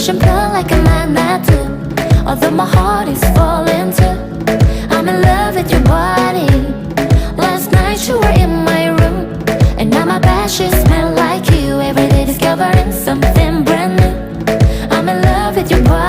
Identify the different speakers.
Speaker 1: push and pull like a magnet. Although my heart is falling too, I'm in love with your body. Last night you were in my room, and now my bed sheets smell like you. Every day discovering something brand new. I'm in love with your body.